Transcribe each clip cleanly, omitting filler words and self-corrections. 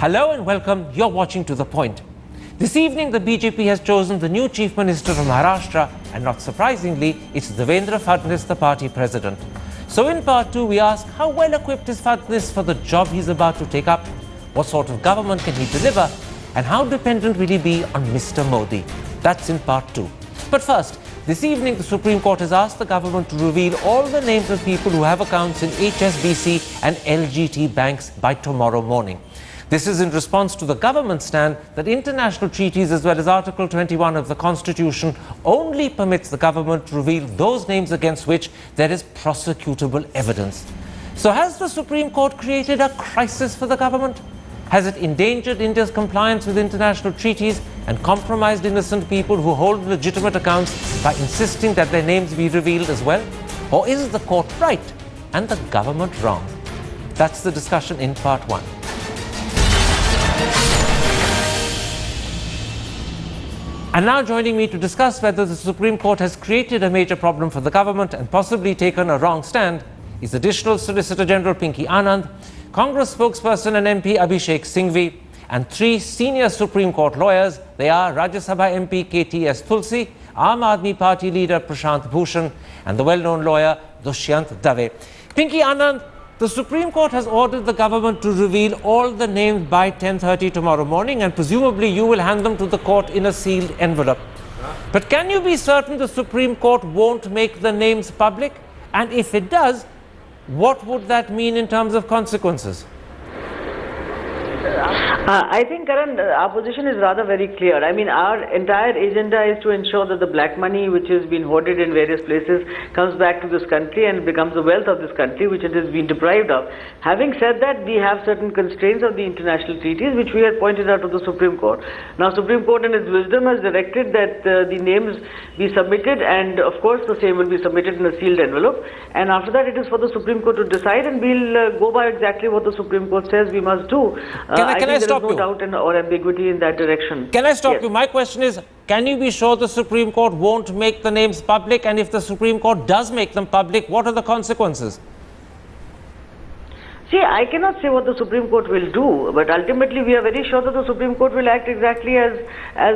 Hello and welcome. You're watching To The Point. This evening, the BJP has chosen the new Chief Minister of Maharashtra, and not surprisingly, it's Devendra Fadnavis, the party president. So in part 2, we ask how well equipped is Fadnavis for the job he's about to take up, what sort of government can he deliver, and how dependent will he be on Mr. Modi? That's in part 2. But first, this evening, the Supreme Court has asked the government to reveal all the names of people who have accounts in HSBC and LGT banks by tomorrow morning. This is in response to the government's stand that international treaties as well as Article 21 of the Constitution only permits the government to reveal those names against which there is prosecutable evidence. So has the Supreme Court created a crisis for the government? Has it endangered India's compliance with international treaties and compromised innocent people who hold legitimate accounts by insisting that their names be revealed as well? Or is the court right and the government wrong? That's the discussion in part 1. And now joining me to discuss whether the Supreme Court has created a major problem for the government and possibly taken a wrong stand is Additional Solicitor General Pinky Anand, Congress spokesperson and MP Abhishek Singhvi, and 3 senior Supreme Court lawyers. They are Rajya Sabha MP KTS Tulsi, Aam Aadmi Party leader Prashant Bhushan, and the well-known lawyer Dushyant Dave. Pinky Anand, the Supreme Court has ordered the government to reveal all the names by 10:30 tomorrow morning, and presumably you will hand them to the court in a sealed envelope. But can you be certain the Supreme Court won't make the names public? And if it does, what would that mean in terms of consequences? I think, Karan, our position is rather very clear. I mean, our entire agenda is to ensure that the black money which has been hoarded in various places comes back to this country and becomes the wealth of this country, which it has been deprived of. Having said that, we have certain constraints of the international treaties, which we had pointed out to the Supreme Court. Now, Supreme Court in its wisdom has directed that the names be submitted, and of course the same will be submitted in a sealed envelope. And after that, it is for the Supreme Court to decide, and we'll go by exactly what the Supreme Court says we must do. Can I stop you? There is no doubt or ambiguity in that direction. Can I stop you? My question is, can you be sure the Supreme Court won't make the names public? And if the Supreme Court does make them public, what are the consequences? See, I cannot say what the Supreme Court will do, but ultimately we are very sure that the Supreme Court will act exactly as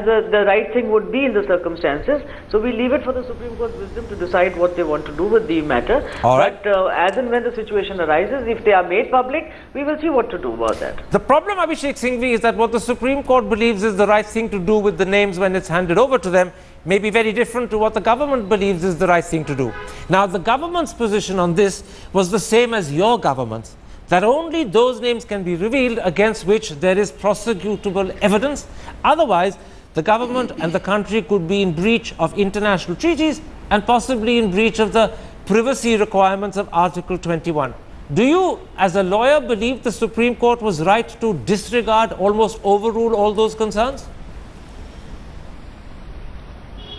the right thing would be in the circumstances. So we leave it for the Supreme Court's wisdom to decide what they want to do with the matter. All right. But as and when the situation arises, if they are made public, we will see what to do about that. The problem, Abhishek Singhvi, is that what the Supreme Court believes is the right thing to do with the names when it's handed over to them may be very different to what the government believes is the right thing to do. Now, the government's position on this was the same as your government's, that only those names can be revealed against which there is prosecutable evidence. Otherwise, the government and the country could be in breach of international treaties and possibly in breach of the privacy requirements of Article 21. Do you, as a lawyer, believe the Supreme Court was right to disregard, almost overrule all those concerns?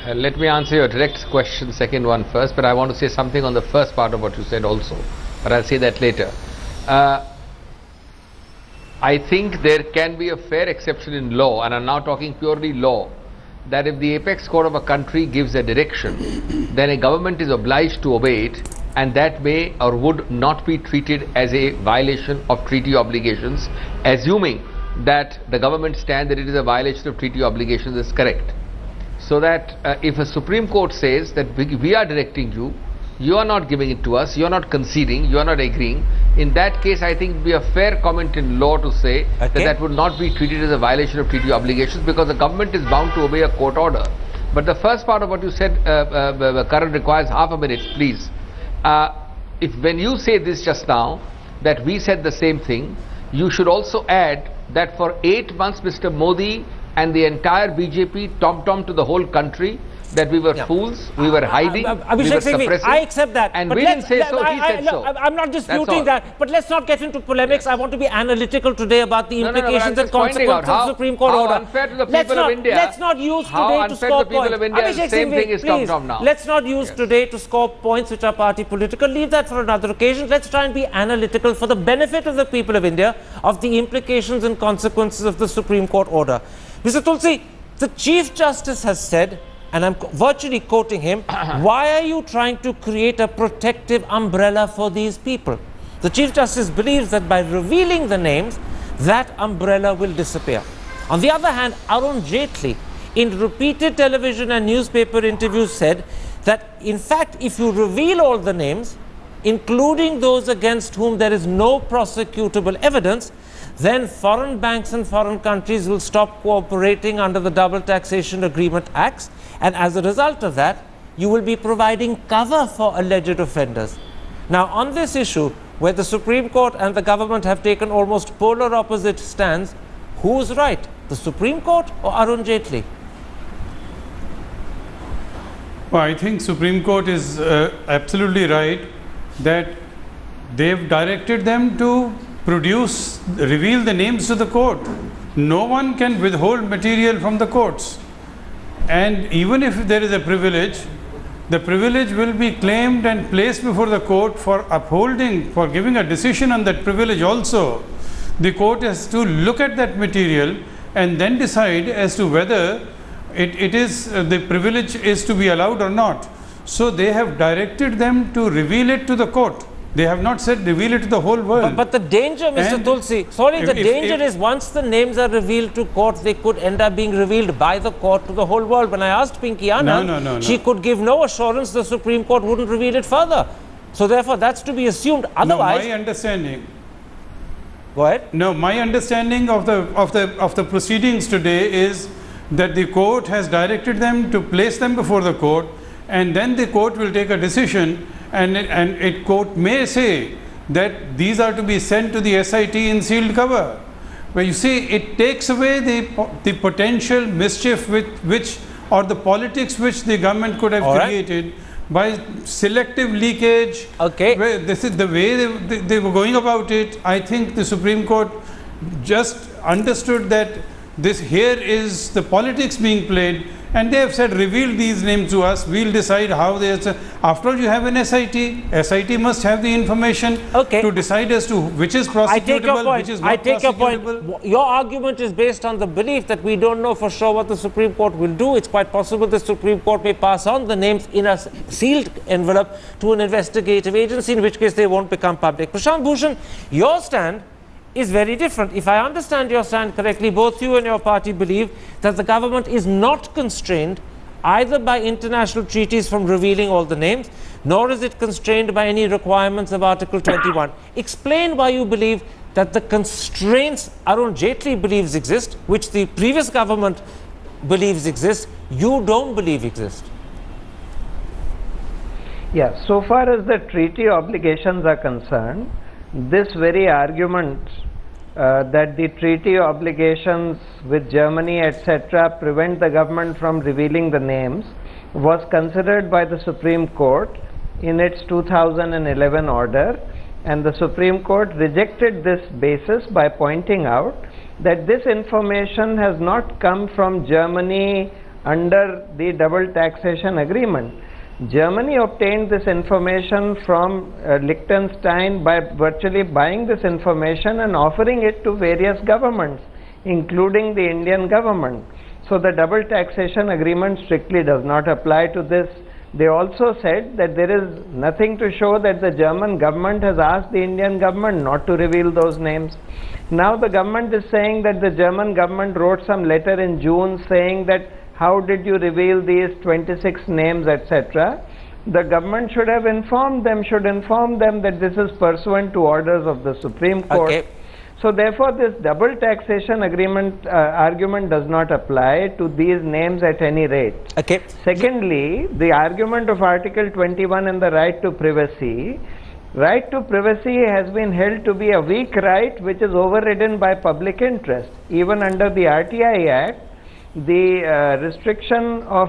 Let me answer your direct question, second one first, but I want to say something on the first part of what you said also, but I'll say that later. I think there can be a fair exception in law, and I'm now talking purely law, that if the apex court of a country gives a direction, then a government is obliged to obey it, and that may or would not be treated as a violation of treaty obligations, assuming that the government stand that it is a violation of treaty obligations is correct. So that if a Supreme Court says that we are directing you, you are not giving it to us, you are not conceding, you are not agreeing, in that case I think it would be a fair comment in law to say that would not be treated as a violation of treaty obligations, because the government is bound to obey a court order. But the first part of what you said, Karan, requires half a minute, please. If when you say this just now, that we said the same thing, you should also add that for 8 months Mr. Modi and the entire BJP tom-tom to the whole country that we were fools, we were hiding, we were suppressing. I accept that. And we didn't say so, he said so. I'm not disputing that, but let's not get into polemics. I want to be analytical today about the implications and consequences of the Supreme Court order. How unfair to the people of India. Let's not use today to score points. Abhishek same thing is tom-tom now. Let's not use today to score points which are party political. Leave that for another occasion. Let's try and be analytical for the benefit of the people of India of the implications and consequences of the Supreme Court order. Mr. Tulsi, the Chief Justice has said, and I'm virtually quoting him, why are you trying to create a protective umbrella for these people? The Chief Justice believes that by revealing the names, that umbrella will disappear. On the other hand, Arun Jaitley, in repeated television and newspaper interviews, said that, in fact, if you reveal all the names, including those against whom there is no prosecutable evidence, then foreign banks and foreign countries will stop cooperating under the Double Taxation Agreement Acts, and as a result of that, you will be providing cover for alleged offenders. Now, on this issue, where the Supreme Court and the government have taken almost polar opposite stands, who's right, the Supreme Court or Arun Jaitley? Well, I think Supreme Court is absolutely right that they've directed them to reveal the names to the court. No one can withhold material from the courts. And even if there is a privilege, the privilege will be claimed and placed before the court for upholding, for giving a decision on that privilege also. The court has to look at that material and then decide as to whether the privilege is to be allowed or not. So they have directed them to reveal it to the court. They have not said reveal it to the whole world. But the danger, Mr. Tulsi, the danger is once the names are revealed to court, they could end up being revealed by the court to the whole world. When I asked Pinky Anand, she could give no assurance the Supreme Court wouldn't reveal it further. So therefore, that's to be assumed. Otherwise, my understanding. Go ahead. No, my understanding of the proceedings today is that the court has directed them to place them before the court, and then the court will take a decision, and court may say that these are to be sent to the SIT in sealed cover. But you see, it takes away the potential mischief or the politics which the government could have created by selective leakage. Okay. This is the way they were going about it. I think the Supreme Court just understood that here is the politics being played, and they have said reveal these names to us, we'll decide how they are. After all, you have an SIT must have the information to decide as to which is prosecutable, which is not prosecutable. I take your point. Your argument is based on the belief that we don't know for sure what the Supreme Court will do. It's quite possible the Supreme Court may pass on the names in a sealed envelope to an investigative agency, in which case they won't become public. Prashant Bhushan, your stand is very different. If I understand your stand correctly, both you and your party believe that the government is not constrained either by international treaties from revealing all the names, nor is it constrained by any requirements of Article 21. Explain why you believe that the constraints Arun Jaitley believes exist, which the previous government believes exist, you don't believe exist. Yeah, so far as the treaty obligations are concerned, this very argument that the treaty obligations with Germany, etc., prevent the government from revealing the names was considered by the Supreme Court in its 2011 order, and the Supreme Court rejected this basis by pointing out that this information has not come from Germany under the double taxation agreement. Germany obtained this information from Liechtenstein by virtually buying this information and offering it to various governments, including the Indian government. So the double taxation agreement strictly does not apply to this. They also said that there is nothing to show that the German government has asked the Indian government not to reveal those names. Now the government is saying that the German government wrote some letter in June saying that how did you reveal these 26 names, etc. The government should have informed them, that this is pursuant to orders of the Supreme Court. Okay. So therefore this double taxation agreement argument does not apply to these names at any rate. Okay. Secondly, the argument of Article 21 and the right to privacy. Right to privacy has been held to be a weak right which is overridden by public interest. Even under the RTI Act, the restriction of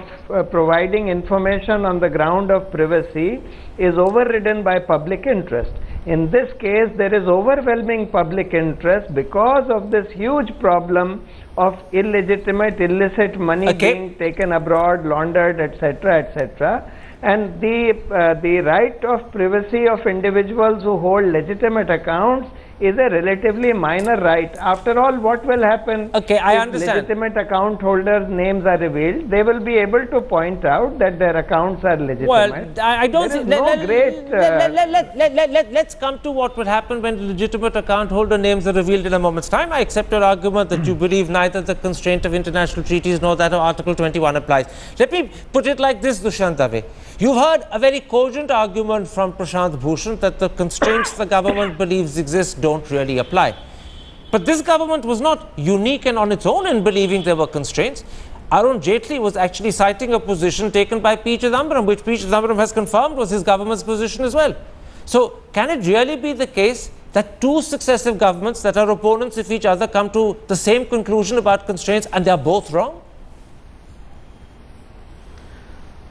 providing information on the ground of privacy is overridden by public interest. In this case, there is overwhelming public interest because of this huge problem of illicit money being taken abroad, laundered, etc., etc. And the right of privacy of individuals who hold legitimate accounts is a relatively minor right. After all, what will happen Okay, I if understand. legitimate account holders' names are revealed? They will be able to point out that their accounts are legitimate. Well, I don't There see. is Let's come to what would happen when the legitimate account holder names are revealed in a moment's time. I accept your argument that you believe neither the constraint of international treaties nor that of Article 21 applies. Let me put it like this, Dushyant Dave. You've heard a very cogent argument from Prashant Bhushan that the constraints the government believes exist don't really apply. But this government was not unique and on its own in believing there were constraints. Arun Jaitley was actually citing a position taken by P. Chidambaram, which P. Chidambaram has confirmed was his government's position as well. So, can it really be the case that two successive governments that are opponents of each other come to the same conclusion about constraints and they are both wrong?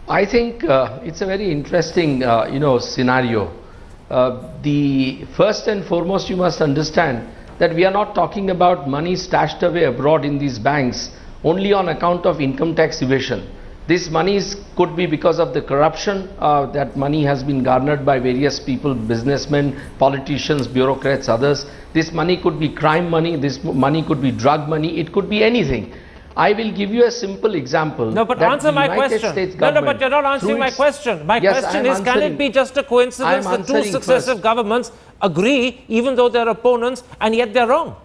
I think it's a very interesting, scenario. The first and foremost, you must understand that we are not talking about money stashed away abroad in these banks only on account of income tax evasion. This money could be because of the corruption. That money has been garnered by various people, businessmen, politicians, bureaucrats, others. This money could be crime money, this money could be drug money, it could be anything. I will give you a simple example. No, but answer my question. No, but you're not answering my question. My question is, can it be just a coincidence that two successive governments agree, even though they're opponents, and yet they're wrong?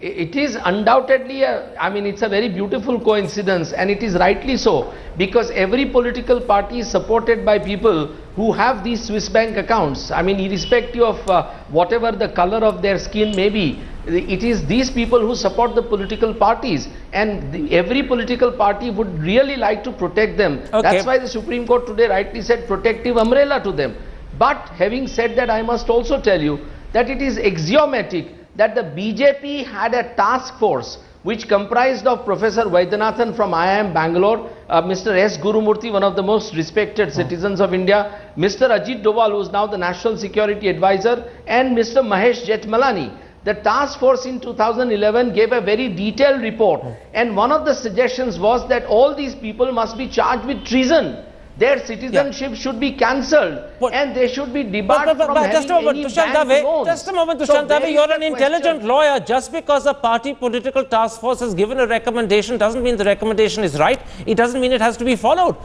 It is undoubtedly it's a very beautiful coincidence, and it is rightly so, because every political party is supported by people who have these Swiss bank accounts. I mean, irrespective of whatever the color of their skin may be, it is these people who support the political parties, and every political party would really like to protect them. Okay. That's why the Supreme Court today rightly said protective umbrella to them. But having said that, I must also tell you that it is axiomatic that the BJP had a task force which comprised of Professor Vaidyanathan from IIM Bangalore, Mr. S. Gurumurthy, one of the most respected citizens of India, Mr. Ajit Doval, who is now the National Security Advisor, and Mr. Mahesh Jethmalani. The task force in 2011 gave a very detailed report, and one of the suggestions was that all these people must be charged with treason. Their citizenship should be cancelled, and they should be debarred from having just a moment, any Dushyant bank Dave, loans. just a moment, So Dushyant Dave, there you're is an a intelligent question. lawyer. Just because a party political task force has given a recommendation doesn't mean the recommendation is right. It doesn't mean it has to be followed.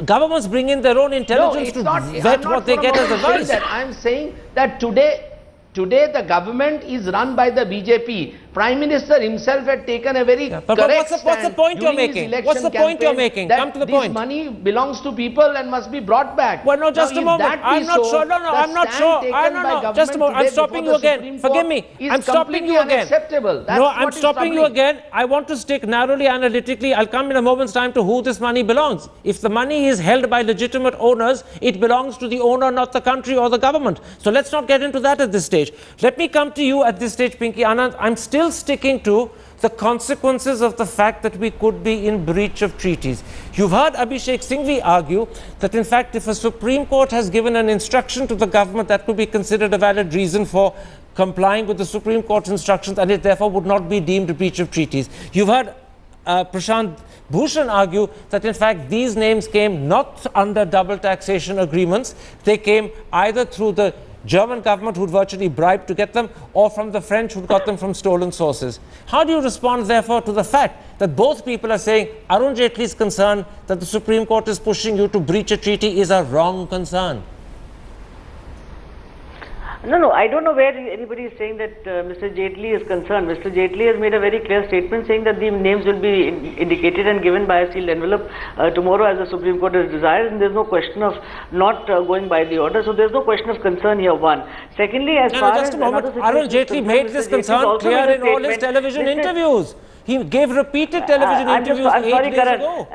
Governments bring in their own intelligence to vet what they get as advice. I am saying that today the government is run by the BJP. Prime Minister himself had taken a very But correct what's the point you're making? What's the point you're making? Come to the point. This money belongs to people and must be brought back. Well, no, just a moment. I'm not sure. No, I'm not sure. Just a moment. I'm stopping you again. Forgive me. I'm stopping you again. No, I'm stopping you again. I want to stick narrowly analytically. I'll come in a moment's time to who this money belongs. If the money is held by legitimate owners, it belongs to the owner, not the country or the government. So let's not get into that at this stage. Let me come to you at this stage, Pinky Anand. I'm still sticking to the consequences of the fact that we could be in breach of treaties. You've heard Abhishek Singhvi argue that in fact if a Supreme Court has given an instruction to the government, that could be considered a valid reason for complying with the Supreme Court's instructions, and it therefore would not be deemed a breach of treaties. You've heard Prashant Bhushan argue that in fact these names came not under double taxation agreements, they came either through the German government who'd virtually bribed to get them, or from the French who'd got them from stolen sources. How do you respond therefore to the fact that both people are saying Arun Jaitley's concern that the Supreme Court is pushing you to breach a treaty is a wrong concern? No, I don't know where anybody is saying that Mr. Jaitley is concerned. Mr. Jaitley has made a very clear statement saying that the names will be indicated and given by a sealed envelope tomorrow as the Supreme Court has desired, and there's no question of not going by the order. So there's no question of concern here, one. Secondly, as far as... just a moment. Arun Jaitley made this concern clear in all his television interviews. He gave repeated television interviews 8 days ago.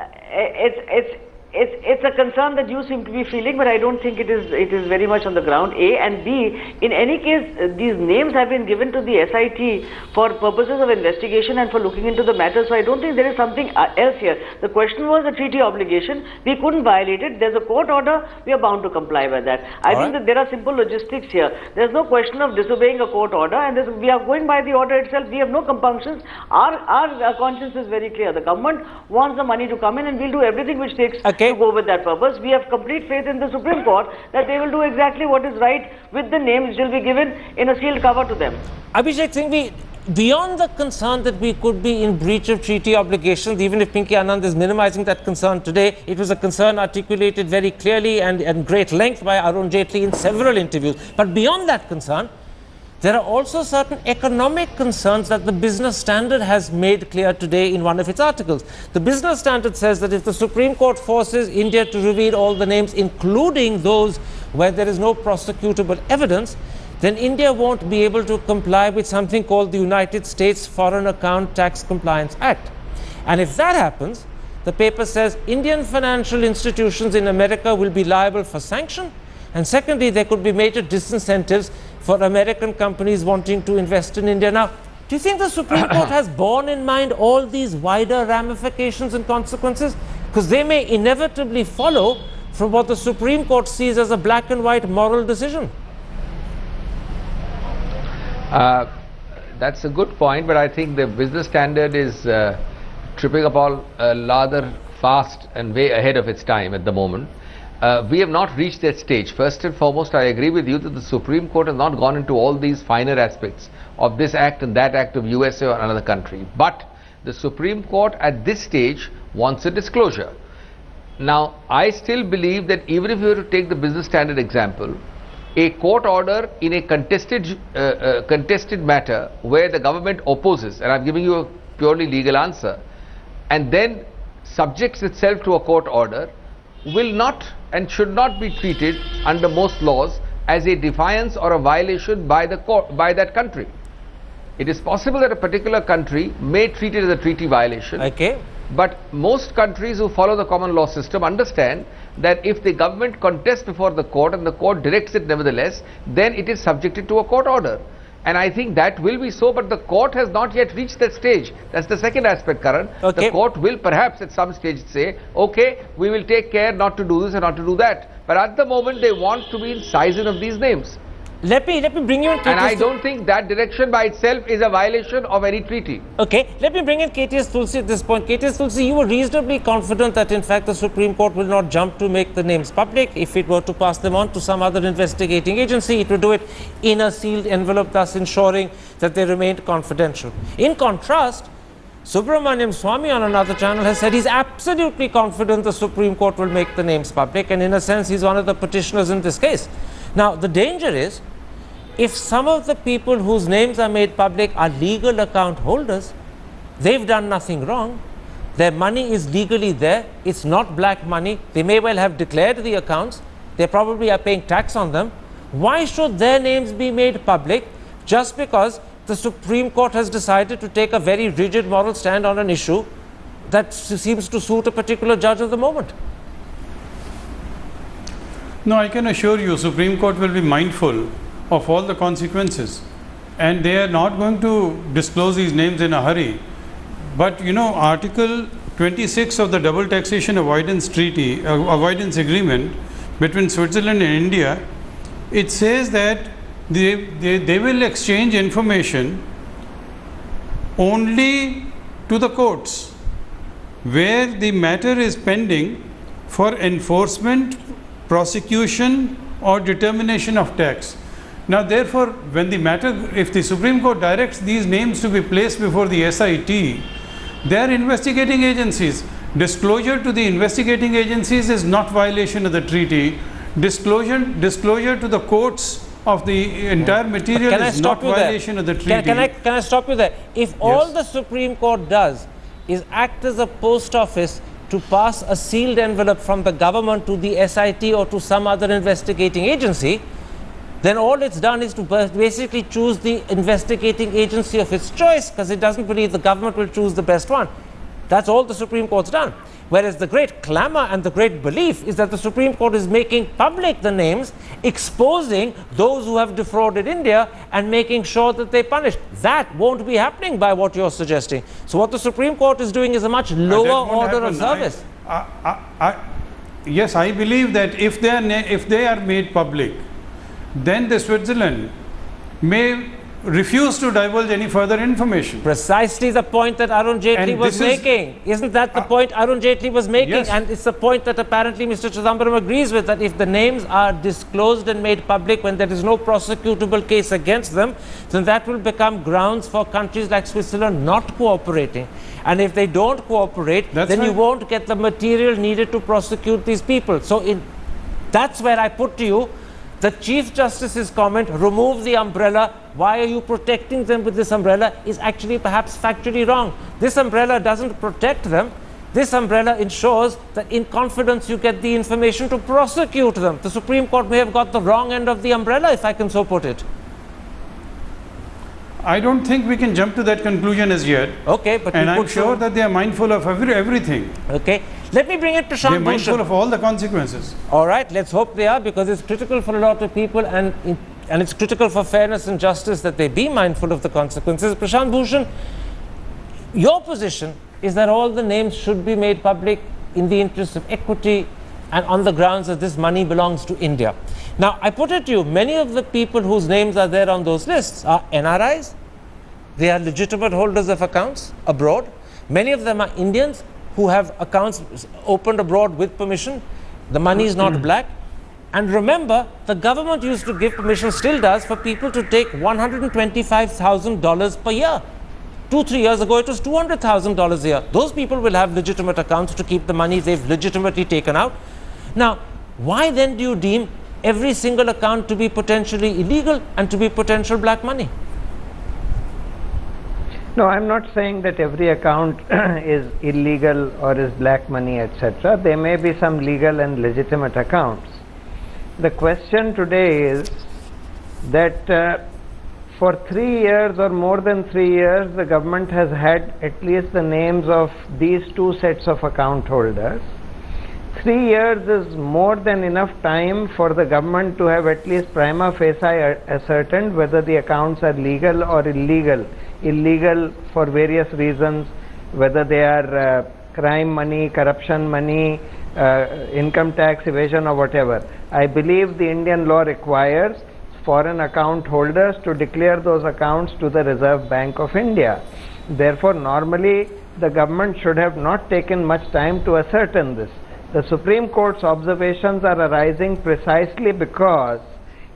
It's a concern that you seem to be feeling, but I don't think it is very much on the ground, A. And B, in any case, these names have been given to the SIT for purposes of investigation and for looking into the matter, so I don't think there is something else here. The question was the treaty obligation. We couldn't violate it. There's a court order. We are bound to comply with that. I think that there are simple logistics here. There's no question of disobeying a court order, and we are going by the order itself. We have no compunctions. Our conscience is very clear. The government wants the money to come in, and we'll do everything which takes to go with that purpose. We have complete faith in the Supreme Court that they will do exactly what is right with the names which will be given in a sealed cover to them. Abhishek Singhvi, beyond the concern that we could be in breach of treaty obligations, even if Pinky Anand is minimizing that concern today, it was a concern articulated very clearly and at great length by Arun Jaitley in several interviews. But beyond that concern, there are also certain economic concerns that the Business Standard has made clear today in one of its articles. The Business Standard says that if the Supreme Court forces India to reveal all the names, including those where there is no prosecutable evidence, then India won't be able to comply with something called the United States Foreign Account Tax Compliance Act. And if that happens, the paper says Indian financial institutions in America will be liable for sanction. And secondly, there could be major disincentives for American companies wanting to invest in India. Now, do you think the Supreme Court has borne in mind all these wider ramifications and consequences? Because they may inevitably follow from what the Supreme Court sees as a black and white moral decision. That's a good point, but I think the Business Standard is tripping up all rather fast and way ahead of its time at the moment. We have not reached that stage. First and foremost, I agree with you that the Supreme Court has not gone into all these finer aspects of this act and that act of USA or another country. But the Supreme Court at this stage wants a disclosure. Now, I still believe that even if you were to take the Business Standard example, a court order in a contested matter where the government opposes, and I'm giving you a purely legal answer, and then subjects itself to a court order, will not and should not be treated under most laws as a defiance or a violation by the court, by that country. It is possible that a particular country may treat it as a treaty violation. Okay. But most countries who follow the common law system understand that if the government contests before the court and the court directs it nevertheless, then it is subjected to a court order. And I think that will be so, but the court has not yet reached that stage. That's the second aspect, Karan. Okay. The court will perhaps at some stage say, okay, we will take care not to do this and not to do that. But at the moment they want to be in sizen of these names. Let me bring you in. And I don't think that direction by itself is a violation of any treaty. Okay, let me bring in KTS Tulsi at this point. KTS Tulsi, you were reasonably confident that in fact the Supreme Court will not jump to make the names public. If it were to pass them on to some other investigating agency, it would do it in a sealed envelope, thus ensuring that they remained confidential. In contrast, Subramaniam Swamy on another channel has said he's absolutely confident the Supreme Court will make the names public, and in a sense he's one of the petitioners in this case. Now, the danger is, if some of the people whose names are made public are legal account holders, they've done nothing wrong, their money is legally there, it's not black money, they may well have declared the accounts, they probably are paying tax on them. Why should their names be made public just because the Supreme Court has decided to take a very rigid moral stand on an issue that seems to suit a particular judge of the moment? No, I can assure you, Supreme Court will be mindful of all the consequences, and they are not going to disclose these names in a hurry. But you know, Article 26 of the Double Taxation Avoidance Treaty, Avoidance Agreement between Switzerland and India, it says that they will exchange information only to the courts where the matter is pending for enforcement, prosecution or determination of tax. Now therefore, when the matter, if the Supreme Court directs these names to be placed before the SIT, they are investigating agencies. Disclosure to the investigating agencies is not violation of the treaty. Disclosure to the courts of the entire material is not violation of the treaty. Can I stop you there? If all the Supreme Court does is act as a post office to pass a sealed envelope from the government to the SIT or to some other investigating agency, then all it's done is to basically choose the investigating agency of its choice, because it doesn't believe the government will choose the best one. That's all the Supreme Court's done. Whereas the great clamor and the great belief is that the Supreme Court is making public the names, exposing those who have defrauded India and making sure that they punish. That won't be happening by what you're suggesting. So what the Supreme Court is doing is a much lower order of service. Yes, I believe that if they are made public, then the Switzerland may refused to divulge any further information. Precisely the point that Arun Jaitley And was this is- making. Isn't that the point Arun Jaitley was making? Yes. And it's the point that apparently Mr. Chidambaram agrees with, that if the names are disclosed and made public when there is no prosecutable case against them, then that will become grounds for countries like Switzerland not cooperating. And if they don't cooperate, That's then you right. won't get the material needed to prosecute these people. So that's where I put to you, the Chief Justice's comment, remove the umbrella, why are you protecting them with this umbrella, is actually perhaps factually wrong. This umbrella doesn't protect them. This umbrella ensures that in confidence you get the information to prosecute them. The Supreme Court may have got the wrong end of the umbrella, if I can so put it. I don't think we can jump to that conclusion as yet. Okay, but And you I'm could sure that they are mindful of everything. Okay, let me bring it to They're Prashant mindful Bhushan. of all the consequences. All right, let's hope they are, because it's critical for a lot of people, and it's critical for fairness and justice that they be mindful of the consequences. Prashant Bhushan, your position is that all the names should be made public in the interest of equity and on the grounds that this money belongs to India. Now, I put it to you, many of the people whose names are there on those lists are NRIs. They are legitimate holders of accounts abroad. Many of them are Indians who have accounts opened abroad with permission. The money is not black. And remember, the government used to give permission, still does, for people to take $125,000 per year. 2-3 years ago, it was $200,000 a year. Those people will have legitimate accounts to keep the money they've legitimately taken out. Now, why then do you deem every single account to be potentially illegal and to be potential black money? No, I'm not saying that every account is illegal or is black money, etc. There may be some legal and legitimate accounts. The question today is that for 3 years or more than 3 years, the government has had at least the names of these two sets of account holders. 3 years is more than enough time for the government to have at least prima facie ascertained whether the accounts are legal or illegal. Illegal for various reasons, whether they are crime money, corruption money, income tax evasion or whatever. I believe the Indian law requires foreign account holders to declare those accounts to the Reserve Bank of India. Therefore, normally the government should have not taken much time to ascertain this. The Supreme Court's observations are arising precisely because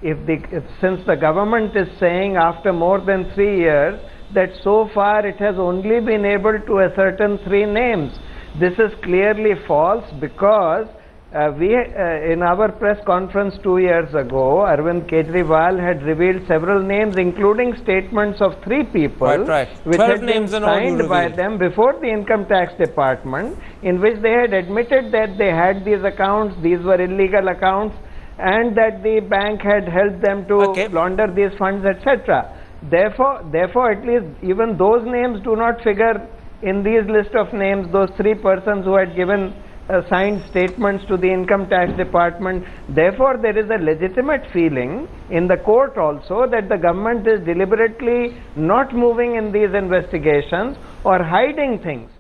since the government is saying after more than 3 years that so far it has only been able to ascertain 3 names. This is clearly false because in our press conference 2 years ago, Arvind Kejriwal had revealed several names, including statements of 3 people, which had been signed by them before the Income Tax Department, in which they had admitted that they had these accounts, these were illegal accounts, and that the bank had helped them to launder these funds, etc. Therefore, at least even those names do not figure in these list of names, those 3 persons who had given signed statements to the Income Tax Department. Therefore, there is a legitimate feeling in the court also that the government is deliberately not moving in these investigations or hiding things.